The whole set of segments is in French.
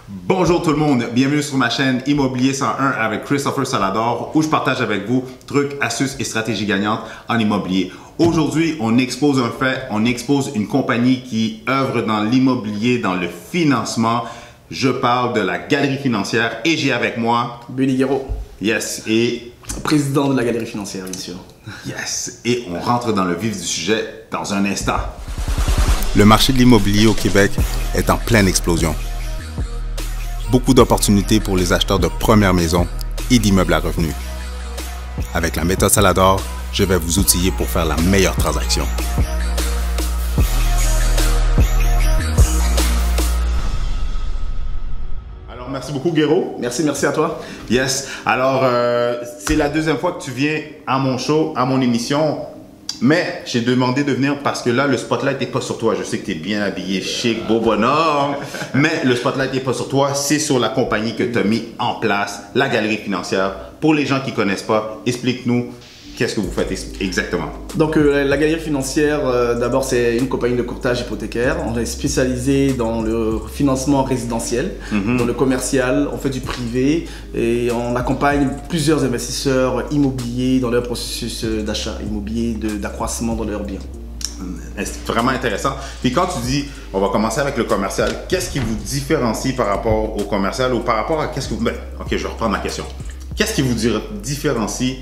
Bonjour tout le monde, bienvenue sur ma chaîne Immobilier 101 avec Christopher Salador où je partage avec vous trucs, astuces et stratégies gagnantes en immobilier. Aujourd'hui, on expose un fait, on expose une compagnie qui œuvre dans l'immobilier, dans le financement. Je parle de la Galerie Financière et j'ai avec moi... Benny Guéraud. Yes, et... Président de la Galerie Financière, bien sûr. Yes, et on rentre dans le vif du sujet dans un instant. Le marché de l'immobilier au Québec est en pleine explosion. Beaucoup d'opportunités pour les acheteurs de première maison et d'immeubles à revenus. Avec la méthode Salador, je vais vous outiller pour faire la meilleure transaction. Alors, merci beaucoup, Guéraud. Merci à toi. Yes. Alors, c'est la deuxième fois que tu viens à mon show, à mon émission. Mais j'ai demandé de venir parce que là, le spotlight n'est pas sur toi. Je sais que tu es bien habillé, chic, beau bonhomme. Mais le spotlight n'est pas sur toi. C'est sur la compagnie que tu as mis en place, la Galerie Financière. Pour les gens qui ne connaissent pas, explique-nous qu'est-ce que vous faites exactement. Donc, la Galerie Financière, d'abord, c'est une compagnie de courtage hypothécaire. On est spécialisé dans le financement résidentiel, dans le commercial, on fait du privé et on accompagne plusieurs investisseurs immobiliers dans leur processus d'achat immobilier, d'accroissement dans leurs biens. C'est vraiment intéressant. Puis quand tu dis, on va commencer avec le commercial, qu'est-ce qui vous différencie par rapport au commercial ou par rapport à qu'est-ce que vous... Ben, ok, je vais reprendre ma question. Qu'est-ce qui vous différencie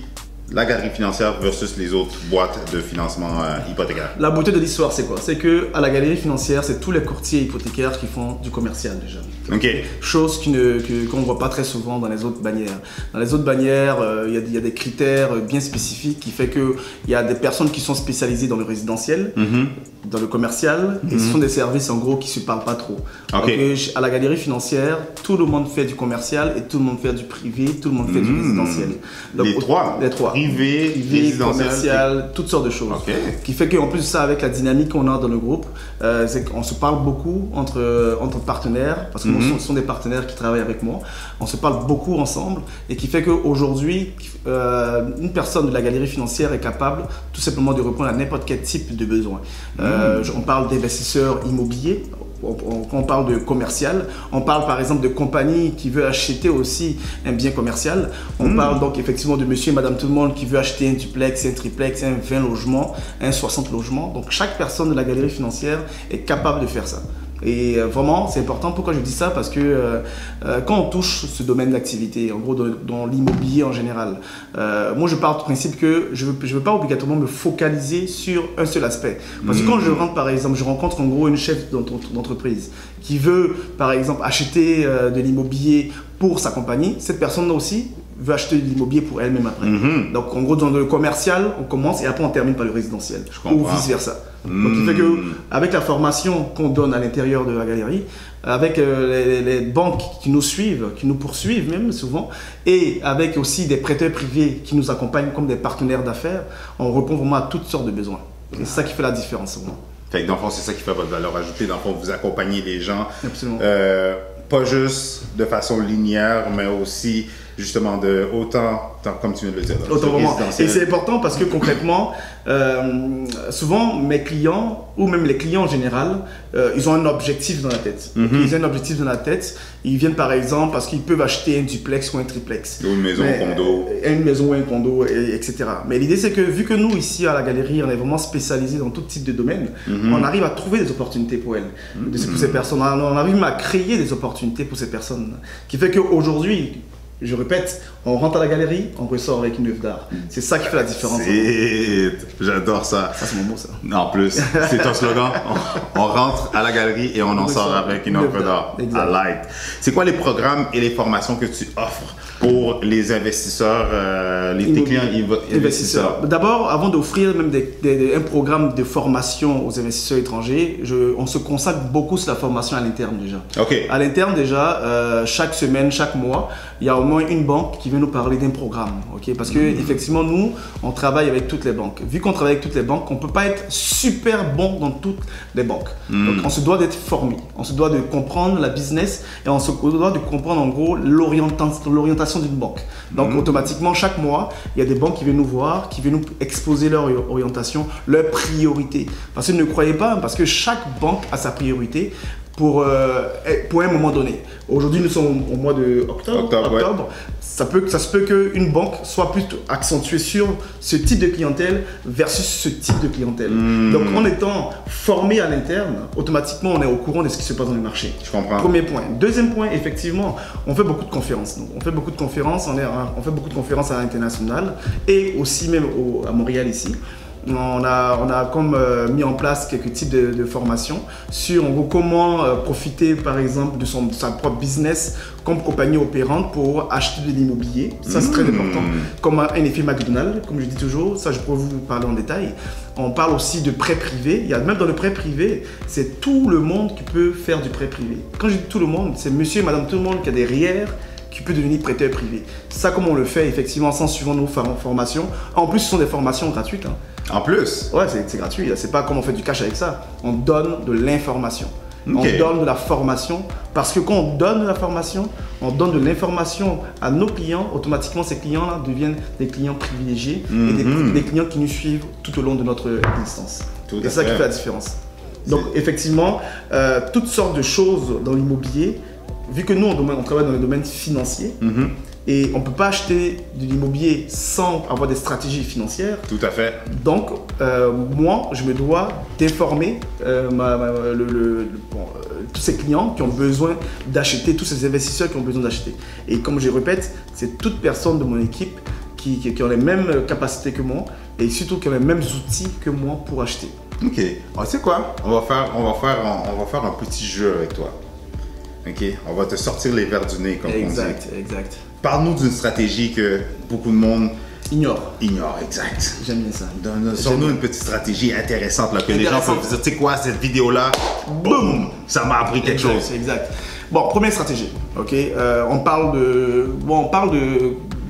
la Galerie Financière versus les autres boîtes de financement hypothécaire? La beauté de l'histoire, c'est quoi? C'est que à la Galerie Financière, c'est tous les courtiers hypothécaires qui font du commercial déjà. Ok. Chose qu'on ne voit pas très souvent dans les autres bannières. Dans les autres bannières, il y a des critères bien spécifiques qui fait qu'il y a des personnes qui sont spécialisées dans le résidentiel, dans le commercial, et ce sont des services en gros qui ne se parlent pas trop. Okay. Donc, à la Galerie Financière, tout le monde fait du commercial et tout le monde fait du privé, tout le monde fait du résidentiel. Donc, les trois? Les trois. Privé, résidentiel, commercial, toutes sortes de choses. Okay. Qui fait qu'en plus de ça, avec la dynamique qu'on a dans le groupe, c'est qu'on se parle beaucoup entre partenaires, parce que ce sont des partenaires qui travaillent avec moi. On se parle beaucoup ensemble et qui fait qu'aujourd'hui, une personne de la Galerie Financière est capable tout simplement de répondre à n'importe quel type de besoin. On parle d'investisseurs immobiliers. On parle de commercial, on parle par exemple de compagnie qui veut acheter aussi un bien commercial. On parle donc effectivement de monsieur et madame tout le monde qui veut acheter un duplex, un triplex, un 20 logements, un 60 logements. Donc chaque personne de la Galerie Financière est capable de faire ça. Et vraiment, c'est important. Pourquoi je dis ça? Parce que quand on touche ce domaine d'activité, en gros dans l'immobilier en général, moi je pars du principe que je veux pas obligatoirement me focaliser sur un seul aspect. Parce que quand je rentre par exemple, je rencontre en gros une chef d'entreprise qui veut par exemple acheter de l'immobilier pour sa compagnie, cette personne-là aussi veut acheter de l'immobilier pour elle-même après. Donc en gros dans le commercial, on commence et après on termine par le résidentiel. Ou vice-versa. Donc il fait que avec la formation qu'on donne à l'intérieur de la galerie, avec les banques qui nous suivent, qui nous poursuivent même souvent, et avec aussi des prêteurs privés qui nous accompagnent comme des partenaires d'affaires, on répond vraiment à toutes sortes de besoins. Et c'est ça qui fait la différence vraiment. Fait que dans le fond, c'est ça qui fait votre valeur ajoutée. Dans le fond, vous accompagnez les gens. Absolument. Pas juste de façon linéaire, mais aussi justement de autant comme tu viens de le dire. Et c'est important parce que concrètement, souvent mes clients ou même les clients en général, ils ont un objectif dans la tête. Ils ont un objectif dans la tête. Ils viennent par exemple parce qu'ils peuvent acheter un duplex ou un triplex. Ou une maison, un condo. Une maison ou un condo, etc. Mais l'idée c'est que vu que nous ici à la galerie, on est vraiment spécialisé dans tout type de domaine, on arrive à trouver des opportunités pour elles, pour ces personnes. On arrive même à créer des opportunités pour ces personnes. Qui fait qu'aujourd'hui, je répète, on rentre à la galerie, on ressort avec une œuvre d'art. C'est ça qui fait la différence. J'adore ça. Ça, c'est mon mot, ça. En plus, c'est ton slogan. On rentre à la galerie et on en sort avec une œuvre d'art. I like. C'est quoi les programmes et les formations que tu offres pour les investisseurs, tes clients investisseurs? D'abord, avant d'offrir même un programme de formation aux investisseurs étrangers, on se consacre beaucoup sur la formation à l'interne déjà. Okay. À l'interne déjà, chaque semaine, chaque mois, il y a au moins une banque qui vient nous parler d'un programme. Okay? Parce que effectivement, nous, on travaille avec toutes les banques. Vu qu'on travaille avec toutes les banques, on ne peut pas être super bon dans toutes les banques. Donc, on se doit d'être formé. On se doit de comprendre la business et on se doit de comprendre en gros l'orientation d'une banque. Donc, automatiquement, chaque mois, il y a des banques qui viennent nous voir, qui viennent nous exposer leur orientation, leurs priorités. Parce que ne croyez pas, parce que chaque banque a sa priorité. pour un moment donné. Aujourd'hui, nous sommes au mois de octobre. Ouais. Ça se peut qu'une banque soit plutôt accentuée sur ce type de clientèle versus ce type de clientèle. Donc, en étant formé à l'interne, automatiquement, on est au courant de ce qui se passe dans le marché. Je comprends. Premier point. Deuxième point, effectivement, on fait beaucoup de conférences. Donc, on fait beaucoup de conférences, on fait beaucoup de conférences à l'international et aussi même à Montréal ici. On a comme mis en place quelques types de formations sur en gros, comment profiter par exemple de sa propre business comme compagnie opérante pour acheter de l'immobilier. Ça c'est très important. Comme un effet McDonald's, comme je dis toujours, ça je pourrais vous parler en détail. On parle aussi de prêt privé. Il y a même dans le prêt privé, c'est tout le monde qui peut faire du prêt privé. Quand je dis tout le monde, c'est monsieur et madame tout le monde qui a des REER qui peut devenir prêteur privé. Ça, comme on le fait effectivement sans suivant nos formations. En plus, ce sont des formations gratuites. Hein. En plus? Ouais, c'est gratuit. C'est pas comme on fait du cash avec ça. On donne de l'information. Okay. On donne de la formation. Parce que quand on donne de la formation, on donne de l'information à nos clients. Automatiquement, ces clients-là deviennent des clients privilégiés et des clients qui nous suivent tout au long de notre existence. C'est ça qui fait la différence. Donc, effectivement, toutes sortes de choses dans l'immobilier. Vu que nous, on travaille dans le domaine financier et on ne peut pas acheter de l'immobilier sans avoir des stratégies financières. Tout à fait. Donc, moi, je me dois d'informer tous ces clients qui ont besoin d'acheter, tous ces investisseurs qui ont besoin d'acheter. Et comme je répète, c'est toute personne de mon équipe qui ont les mêmes capacités que moi et surtout qui ont les mêmes outils que moi pour acheter. Ok. Alors, tu sais quoi? On va faire un petit jeu avec toi. Ok, on va te sortir les verres du nez, comme on dit. Exact. Parle-nous d'une stratégie que beaucoup de monde ignore. Exact. J'aime bien ça. Sors-nous une petite stratégie intéressante là, que les gens peuvent dire, tu sais quoi, cette vidéo-là, boum, ça m'a appris quelque chose. Exact. Bon, première stratégie. Ok, on parle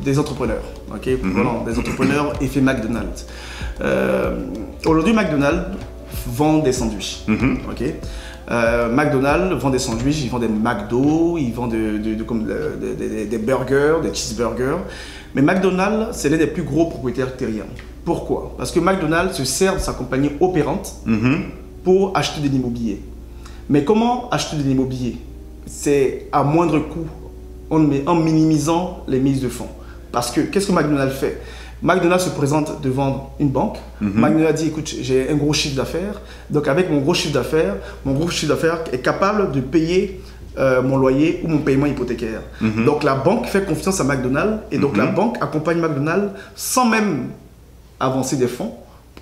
des entrepreneurs. Ok, voilà, des entrepreneurs effet McDonald's. Aujourd'hui, McDonald's vend des sandwichs. Ok. McDonald's vend des sandwichs, ils vendent des McDo, ils vendent des burgers, des cheeseburgers. Mais McDonald's, c'est l'un des plus gros propriétaires terriens. Pourquoi? Parce que McDonald's se sert de sa compagnie opérante pour acheter de l'immobilier. Mais comment acheter de l'immobilier? C'est à moindre coût, en minimisant les mises de fonds. Parce que qu'est-ce que McDonald's fait? McDonald's se présente devant une banque. McDonald's dit, écoute, j'ai un gros chiffre d'affaires. Donc avec mon gros chiffre d'affaires est capable de payer mon loyer ou mon paiement hypothécaire. Donc la banque fait confiance à McDonald's et donc la banque accompagne McDonald's sans même avancer des fonds,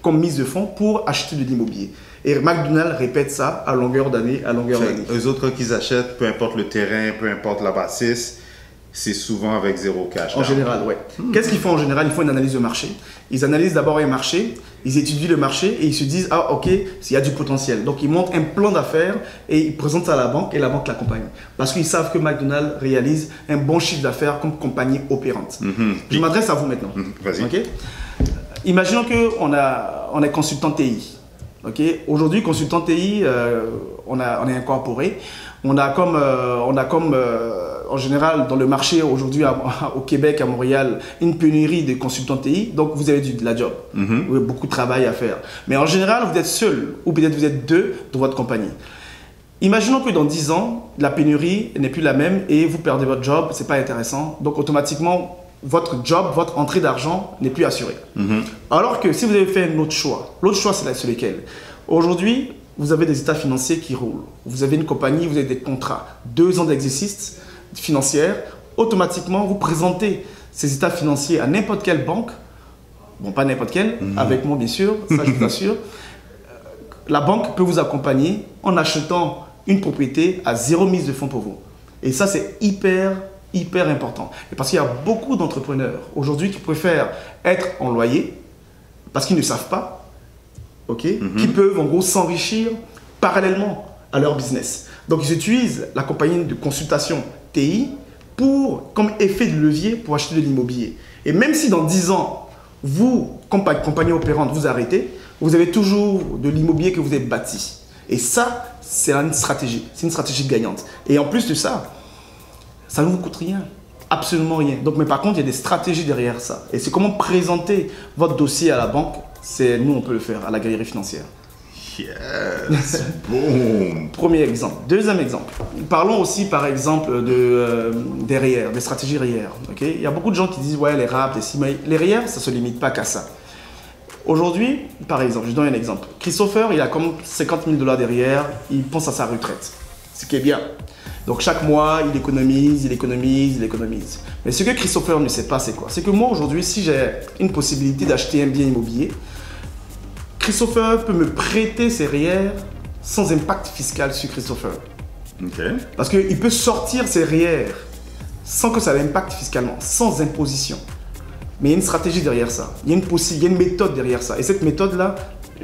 comme mise de fonds pour acheter de l'immobilier. Et McDonald's répète ça à longueur d'année, Eux autres, quand ils achètent, peu importe le terrain, peu importe la bâtisse, c'est souvent avec zéro cash. En général, ouais. Qu'est-ce qu'ils font en général? Ils font une analyse de marché. Ils analysent d'abord un marché, ils étudient le marché et ils se disent, ah ok, il y a du potentiel. Donc ils montent un plan d'affaires et ils présentent ça à la banque et la banque l'accompagne. Parce qu'ils savent que McDonald's réalise un bon chiffre d'affaires comme compagnie opérante. Je m'adresse à vous maintenant. Vas-y. Okay? Imaginons qu'on est consultant TI. Okay? Aujourd'hui, consultant TI, on est incorporé. On a comme en général dans le marché aujourd'hui au Québec, à Montréal, une pénurie de consultants TI. Donc vous avez de la job, vous avez beaucoup de travail à faire. Mais en général, vous êtes seul ou peut-être vous êtes deux dans votre compagnie. Imaginons que dans 10 ans, la pénurie n'est plus la même et vous perdez votre job, c'est pas intéressant. Donc automatiquement, votre job, votre entrée d'argent n'est plus assurée. Alors que si vous avez fait un autre choix, l'autre choix c'est lequel? Aujourd'hui, vous avez des états financiers qui roulent. Vous avez une compagnie, vous avez des contrats, 2 ans d'exercice financier. Automatiquement, vous présentez ces états financiers à n'importe quelle banque. Bon, pas n'importe quelle, avec moi bien sûr, ça je vous assure. La banque peut vous accompagner en achetant une propriété à 0 mise de fonds pour vous. Et ça, c'est hyper important. Et parce qu'il y a beaucoup d'entrepreneurs aujourd'hui qui préfèrent être en loyer parce qu'ils ne savent pas. Qui peuvent en gros s'enrichir parallèlement à leur business. Donc ils utilisent la compagnie de consultation TI comme effet de levier pour acheter de l'immobilier. Et même si dans 10 ans, vous, compagnie opérante, vous arrêtez, vous avez toujours de l'immobilier que vous avez bâti. Et ça, c'est une stratégie. C'est une stratégie gagnante. Et en plus de ça, ça ne vous coûte rien. Absolument rien. Donc, mais par contre, il y a des stratégies derrière ça. Et c'est comment présenter votre dossier à la banque. Nous, on peut le faire à la galerie financière. Yes! Boom! Premier exemple. Deuxième exemple. Parlons aussi, par exemple, des REER, des stratégies REER. Okay? Il y a beaucoup de gens qui disent, ouais, les RAP, les REER, ça ne se limite pas qu'à ça. Aujourd'hui, par exemple, je donne un exemple. Christopher, il a comme 50 000 $ derrière, il pense à sa retraite, ce qui est bien. Donc chaque mois, il économise, il économise, il économise. Mais ce que Christopher ne sait pas, c'est quoi? C'est que moi, aujourd'hui, si j'ai une possibilité d'acheter un bien immobilier, Christopher peut me prêter ses REER sans impact fiscal sur Christopher. Okay. Parce qu'il peut sortir ses REER sans que ça l'impacte fiscalement, sans imposition. Mais il y a une stratégie derrière ça, il y a une méthode derrière ça. Et cette méthode-là,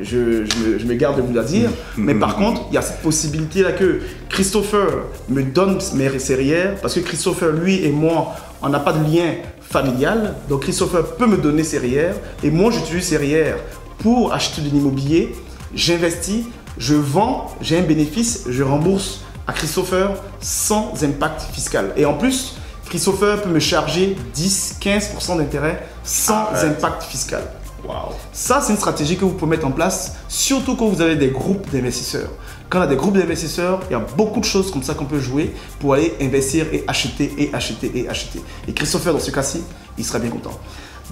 je me garde de vous la dire. Mais par contre, il y a cette possibilité-là que Christopher me donne ses REER, parce que Christopher, lui et moi, on n'a pas de lien familial. Donc Christopher peut me donner ses REER et moi, j'utilise ses REER pour acheter de l'immobilier. J'investis, je vends, j'ai un bénéfice, je rembourse à Christopher sans impact fiscal. Et en plus, Christopher peut me charger 10-15% d'intérêt sans impact fiscal. Wow. Ça, c'est une stratégie que vous pouvez mettre en place, surtout quand vous avez des groupes d'investisseurs. Quand on a des groupes d'investisseurs, il y a beaucoup de choses comme ça qu'on peut jouer pour aller investir et acheter et acheter et acheter. Et Christopher, dans ce cas-ci, il sera bien content.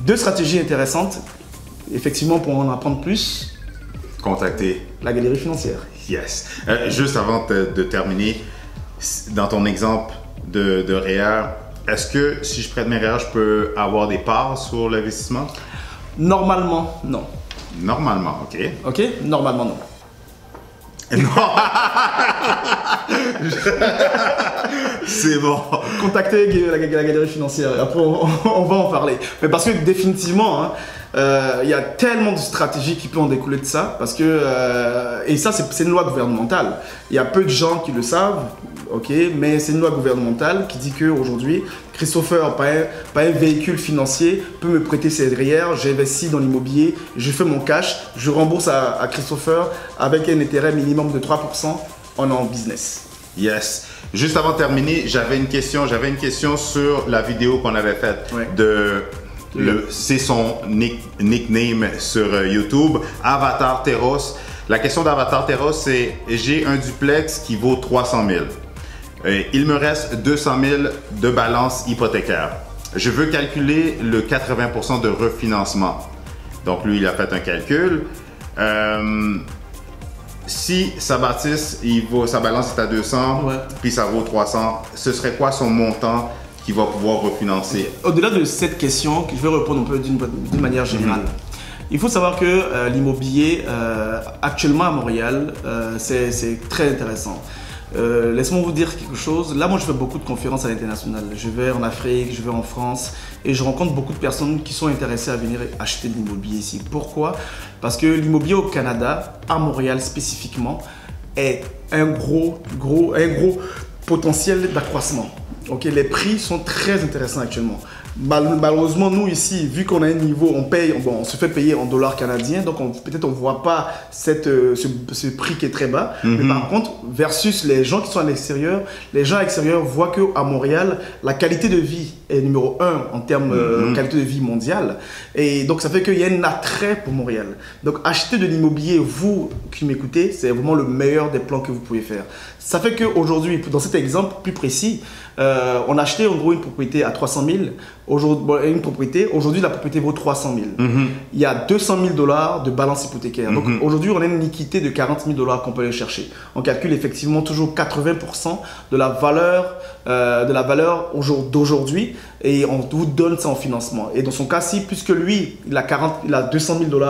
Deux stratégies intéressantes, effectivement, pour en apprendre plus. Contacter la galerie financière. Yes. Juste avant de terminer, dans ton exemple de REER, est-ce que si je prête mes REER, je peux avoir des parts sur l'investissement? Normalement, non. Normalement, ok. Ok? Normalement, non. Non. C'est bon. Contactez la galerie financière, après on va en parler. Mais parce que définitivement, hein, il y a tellement de stratégies qui peuvent en découler de ça, parce que, et ça c'est une loi gouvernementale. Il y a peu de gens qui le savent, ok, mais c'est une loi gouvernementale qui dit qu'aujourd'hui, Christopher, pas un véhicule financier, peut me prêter ses REER, j'investis dans l'immobilier, je fais mon cash, je rembourse à Christopher avec un intérêt minimum de 3%, on est en business. Yes. Juste avant de terminer, j'avais une question sur la vidéo qu'on avait faite c'est son nickname sur YouTube, Avatar Terros. La question d'Avatar Terros, c'est j'ai un duplex qui vaut 300 000. Il me reste 200 000 de balance hypothécaire. Je veux calculer le 80% de refinancement. Donc lui, il a fait un calcul. Si sa bâtisse, sa balance est à 200, puis ça vaut 300, ce serait quoi son montant qu'il va pouvoir refinancer? Au-delà de cette question, je vais répondre un peu d'une manière générale. Il faut savoir que l'immobilier, actuellement à Montréal, c'est très intéressant. Laisse-moi vous dire quelque chose. Là, moi, je fais beaucoup de conférences à l'international. Je vais en Afrique, je vais en France et je rencontre beaucoup de personnes qui sont intéressées à venir acheter de l'immobilier ici. Pourquoi? Parce que l'immobilier au Canada, à Montréal spécifiquement, est un gros potentiel d'accroissement. Okay, les prix sont très intéressants actuellement. Malheureusement, nous ici, vu qu'on a un niveau, on se fait payer en dollars canadiens, donc peut-être on ne voit pas ce prix qui est très bas. Mais par contre, versus les gens qui sont à l'extérieur, les gens à l'extérieur voient qu'à Montréal, la qualité de vie est numéro 1 en termes de qualité de vie mondiale. Et donc, ça fait qu'il y a un attrait pour Montréal. Donc, acheter de l'immobilier, vous qui m'écoutez, c'est vraiment le meilleur des plans que vous pouvez faire. Ça fait qu'aujourd'hui, dans cet exemple plus précis, on a acheté en gros une propriété à 300 000. Aujourd'hui, la propriété vaut 300 000. Il y a 200 000 $ de balance hypothécaire. Donc aujourd'hui, on a une liquidité de 40 000 $ qu'on peut aller chercher. On calcule effectivement toujours 80% de la valeur d'aujourd'hui et on vous donne ça en financement. Et dans son cas-ci, puisque lui, il a 200 000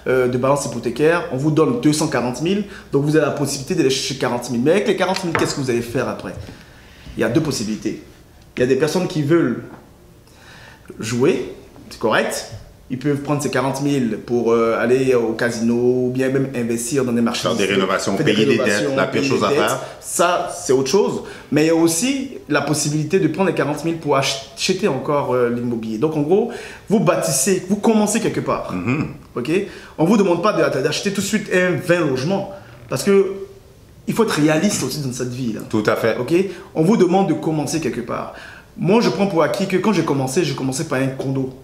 $ de balance hypothécaire, on vous donne 240 000. Donc vous avez la possibilité d'aller chercher 40 000. Mais avec les 40 000, qu'est-ce que vous allez faire après? Il y a deux possibilités. Il y a des personnes qui veulent jouer, c'est correct. Ils peuvent prendre ces 40 000 pour aller au casino ou bien même investir dans des marchés. Faire des rénovations, payer des dettes, la pire chose à faire. Ça, c'est autre chose. Mais il y a aussi la possibilité de prendre les 40 000 pour acheter encore l'immobilier. Donc en gros, vous bâtissez, vous commencez quelque part. Okay? On ne vous demande pas d'acheter tout de suite 20 logements. Parce que il faut être réaliste aussi dans cette vie là. Tout à fait. Okay? On vous demande de commencer quelque part. Moi, je prends pour acquis que quand j'ai commencé par un condo.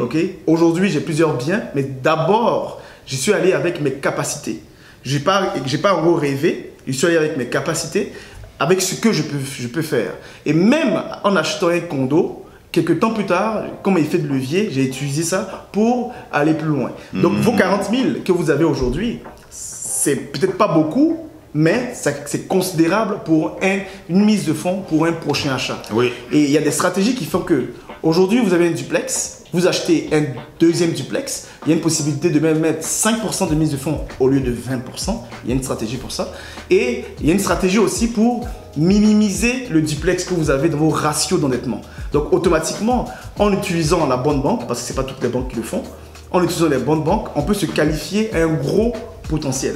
Okay? Aujourd'hui, j'ai plusieurs biens, mais d'abord, j'y suis allé avec mes capacités. j'ai pas en gros rêvé, je suis allé avec mes capacités, avec ce que je peux faire. Et même en achetant un condo, quelques temps plus tard, comme effet de levier, j'ai utilisé ça pour aller plus loin. Donc vos 40 000 que vous avez aujourd'hui, c'est peut-être pas beaucoup, mais c'est considérable pour une mise de fonds pour un prochain achat. Oui. Et il y a des stratégies qui font que aujourd'hui vous avez un duplex, vous achetez un deuxième duplex, il y a une possibilité de même mettre 5% de mise de fonds au lieu de 20%. Il y a une stratégie pour ça. Et il y a une stratégie aussi pour minimiser le duplex que vous avez dans vos ratios d'endettement. Donc automatiquement, en utilisant la bonne banque, parce que ce n'est pas toutes les banques qui le font, en utilisant les bonnes banques, on peut se qualifier à un gros potentiel.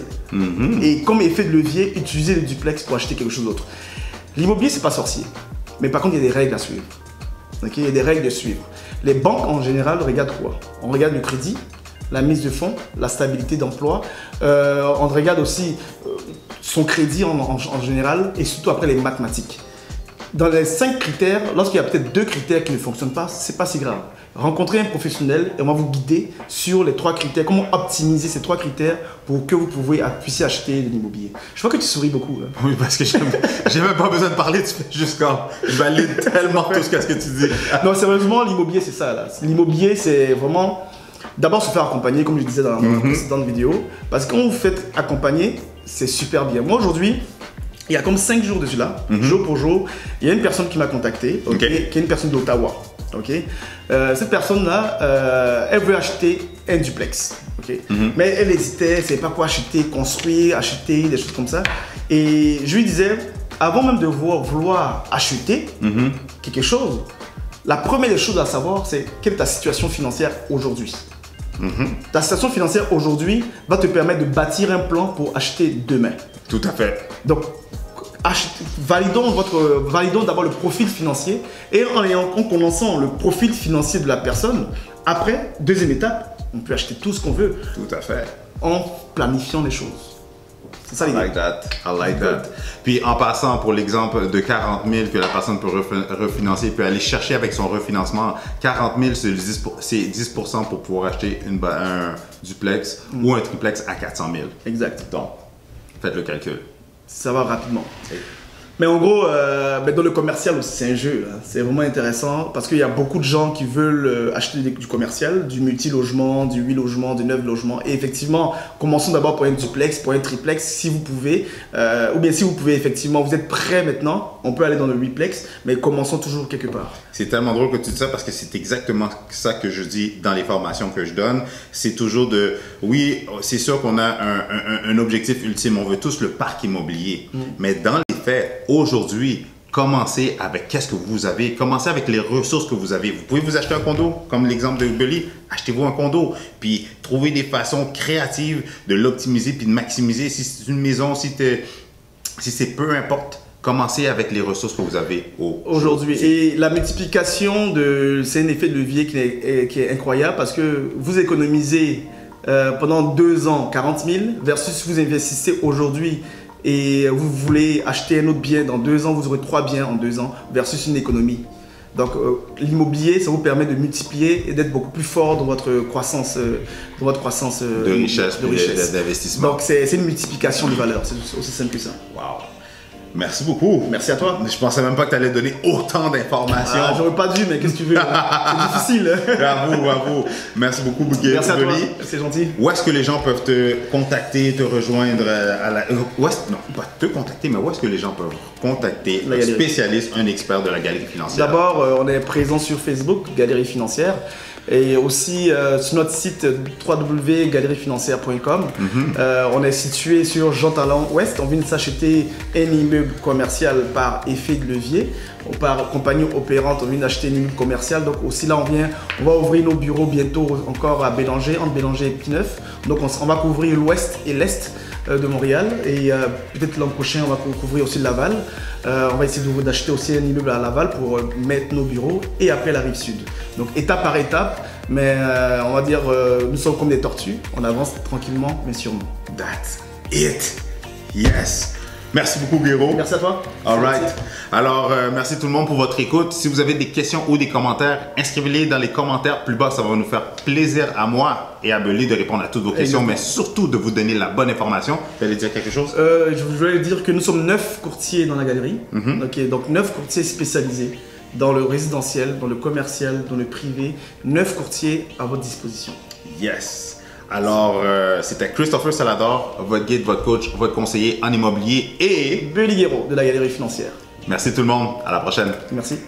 Et comme effet de levier, utiliser le duplex pour acheter quelque chose d'autre. L'immobilier, c'est pas sorcier. Mais par contre, il y a des règles à suivre. Okay? Il y a des règles de suivre. Les banques, en général, regardent quoi? On regarde le crédit, la mise de fonds, la stabilité d'emploi. On regarde aussi son crédit en général et surtout après les mathématiques. Dans les 5 critères, lorsqu'il y a peut-être 2 critères qui ne fonctionnent pas, c'est pas si grave. Rencontrez un professionnel et on va vous guider sur les 3 critères, comment optimiser ces 3 critères pour que vous puissiez acheter de l'immobilier. Je vois que tu souris beaucoup. Hein. Oui, parce que j'ai même pas besoin de parler, tu fais juste comme, je valide tellement tout ce que tu dis. Non, sérieusement, l'immobilier, c'est ça. L'immobilier, c'est vraiment d'abord se faire accompagner, comme je disais dans la précédente vidéo, parce que quand vous faites accompagner, c'est super bien. Moi, aujourd'hui, il y a comme 5 jours de cela, jour pour jour, il y a une personne qui m'a contacté, qui est une personne d'Ottawa. Cette personne-là, elle veut acheter un duplex. Mais elle hésitait, elle ne savait pas quoi acheter, construire, acheter, des choses comme ça. Et je lui disais, avant même de vouloir acheter quelque chose, la première des choses à savoir, c'est quelle est ta situation financière aujourd'hui. Ta situation financière aujourd'hui va te permettre de bâtir un plan pour acheter demain. Tout à fait. Donc, validons d'abord le profil financier et en connaissant le profil financier de la personne, après, deuxième étape, on peut acheter tout ce qu'on veut. Tout à fait. En planifiant les choses. C'est ça l'idée. I like that. Puis en passant pour l'exemple de 40 000 que la personne peut refinancer, peut aller chercher avec son refinancement, 40 000 c'est 10% pour pouvoir acheter un duplex ou un triplex à 400 000. Exact. Donc, faites le calcul. Ça va rapidement. Mais en gros, dans le commercial aussi, c'est un jeu. C'est vraiment intéressant parce qu'il y a beaucoup de gens qui veulent acheter du commercial, du multi-logement, du 8 logements, du 9 logements. Et effectivement, commençons d'abord pour un duplex, pour un triplex, si vous pouvez. Ou bien si vous pouvez, effectivement, vous êtes prêt maintenant, on peut aller dans le 8plex, mais commençons toujours quelque part. C'est tellement drôle que tu dis ça parce que c'est exactement ça que je dis dans les formations que je donne. C'est toujours oui, c'est sûr qu'on a un objectif ultime, on veut tous le parc immobilier. Mais dans les faits, aujourd'hui, commencez avec qu'est-ce que vous avez, commencez avec les ressources que vous avez. Vous pouvez vous acheter un condo, comme l'exemple de Billy, achetez-vous un condo, puis trouvez des façons créatives de l'optimiser puis de maximiser. Si c'est une maison, si c'est peu importe. Commencez avec les ressources que vous avez aujourd'hui. Et la multiplication, c'est un effet de levier qui est incroyable parce que vous économisez pendant 2 ans 40 000 versus vous investissez aujourd'hui et vous voulez acheter un autre bien dans 2 ans, vous aurez 3 biens en 2 ans versus une économie. Donc l'immobilier, ça vous permet de multiplier et d'être beaucoup plus fort dans votre croissance, de richesse, d'investissement. Donc c'est une multiplication de valeur, c'est aussi simple que ça. Wow. Merci beaucoup. Merci à toi. Je pensais même pas que tu allais donner autant d'informations. J'aurais pas dû, mais qu'est-ce que tu veux? C'est difficile. Bravo. Merci beaucoup, Bouquet. Merci à toi. C'est gentil. Où est-ce que les gens peuvent te contacter, te rejoindre non, pas te contacter, mais où est-ce que les gens peuvent contacter un spécialiste, un expert de la galerie financière? D'abord, on est présent sur Facebook, Galerie Financière. Et aussi sur notre site www.galeriefinancière.com. On est situé sur Jean Talon Ouest. On vient de s'acheter un immeuble commercial par effet de levier. Par compagnie opérante, on vient d'acheter un immeuble commercial. Donc aussi là, on va ouvrir nos bureaux bientôt encore à Bélanger, entre Bélanger et Pineuf. Donc on va couvrir l'ouest et l'est de Montréal. Et peut-être l'an prochain, on va couvrir aussi Laval. On va essayer d'acheter aussi un immeuble à Laval pour mettre nos bureaux et après la rive sud. Donc étape par étape, mais on va dire nous sommes comme des tortues, on avance tranquillement mais sûrement. That's it. Yes. Merci beaucoup, Guéraud. Merci à toi. All right. Alors, merci tout le monde pour votre écoute. Si vous avez des questions ou des commentaires, inscrivez-les dans les commentaires plus bas. Ça va nous faire plaisir à moi et à Belé de répondre à toutes vos questions, mais surtout de vous donner la bonne information. Vous allez dire quelque chose? Je voulais dire que nous sommes 9 courtiers dans la galerie. Okay, donc 9 courtiers spécialisés dans le résidentiel, dans le commercial, dans le privé. 9 courtiers à votre disposition. Yes. Alors, c'était Christopher Salador, votre guide, votre coach, votre conseiller en immobilier et... Belly Guéraud de la Galerie Financière. Merci tout le monde. À la prochaine. Merci.